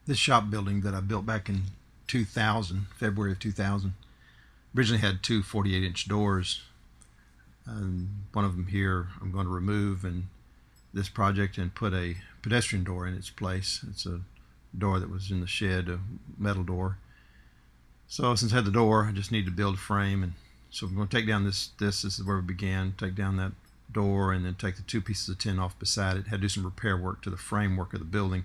This shop building that I built back in 2000, February of 2000, originally had two 48-inch doors. One of them here I'm going to remove in this project and put a pedestrian door in its place. It's a door that was in the shed, a metal door. So since I had the door, I just need to build a frame, and so I'm going to take down this is where we began. Take down that door and then take the two pieces of tin off beside it. Had to do some repair work to the framework of the building.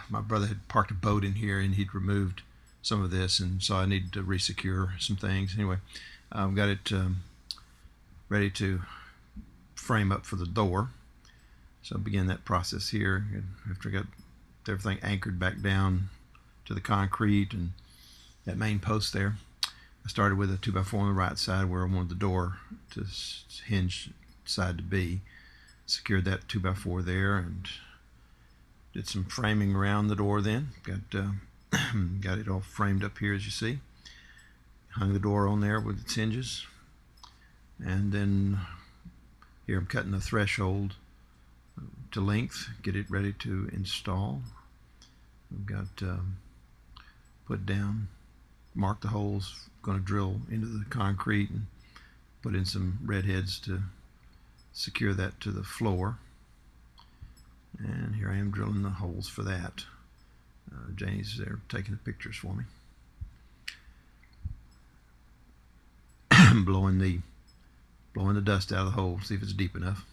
My brother had parked a boat in here and he'd removed some of this, and so I needed to resecure some things. Anyway, I've got it ready to frame up for the door. So I began that process here after I got everything anchored back down to the concrete and that main post there. I started with a 2x4 on the right side where I wanted the door to hinge side to be. Secured that 2x4 there and did some framing around the door then. Got it all framed up here as you see. Hung the door on there with its hinges. And then here I'm cutting the threshold to length, get it ready to install. We've got put down, mark the holes, going to drill into the concrete and put in some red heads to secure that to the floor. And here I am drilling the holes for that. Janie's there taking the pictures for me. blowing the dust out of the hole, see if it's deep enough.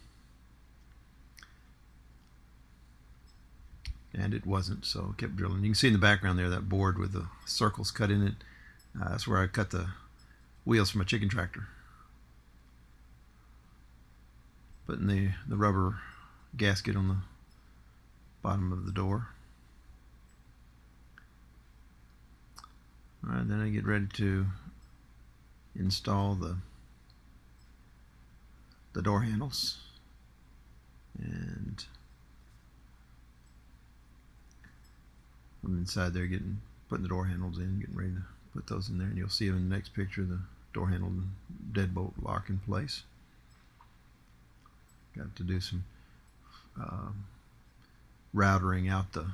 And it wasn't, so I kept drilling. You can see in the background there that board with the circles cut in it. That's where I cut the wheels from a chicken tractor. Putting the rubber gasket on the bottom of the door. Alright, then I get ready to install the door handles. And I'm inside there putting the door handles in, getting ready to put those in there, and you'll see in the next picture the door handle and deadbolt lock in place. Got to do some routering out the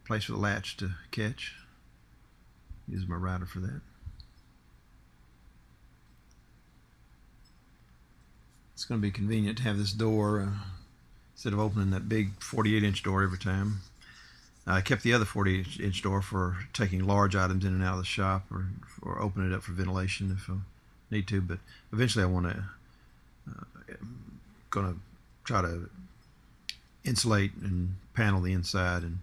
place for the latch to catch. Use my router for that. It's going to be convenient to have this door instead of opening that big 48-inch door every time. I kept the other 48-inch door for taking large items in and out of the shop, or open it up for ventilation if I need to. But eventually, I want to try to insulate and panel the inside and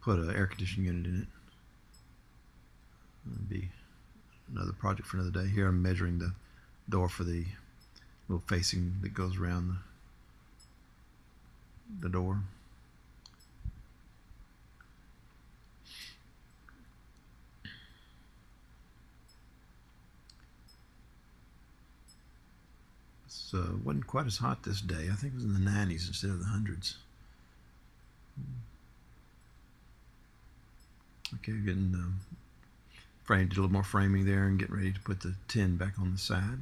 put an air conditioning unit in it. That'll be another project for another day. Here I'm measuring the door for the little facing that goes around the door. It wasn't quite as hot this day. I think it was in the 90s instead of the hundreds. Okay, getting framed, did a little more framing there and getting ready to put the tin back on the side.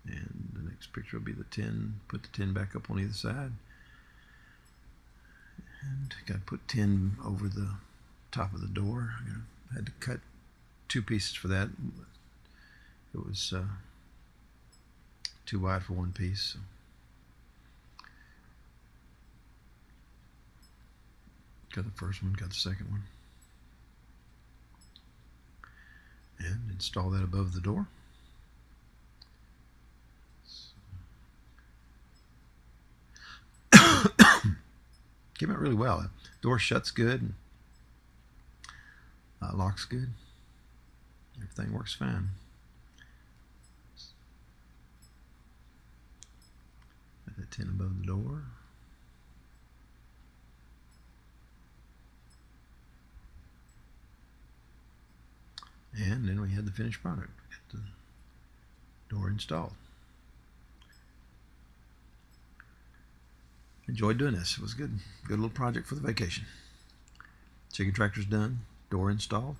And the next picture will be the tin, put the tin back up on either side. And got to put tin over the top of the door. I had to cut two pieces for that. It was too wide for one piece. So. Got the first one, got the second one. And install that above the door. Came out really well. The door shuts good, and locks good. Everything works fine. Got that tin above the door. And then we had the finished product. Got the door installed. Enjoyed doing this. It was good. Good little project for the vacation. Chicken tractor's done. Door installed.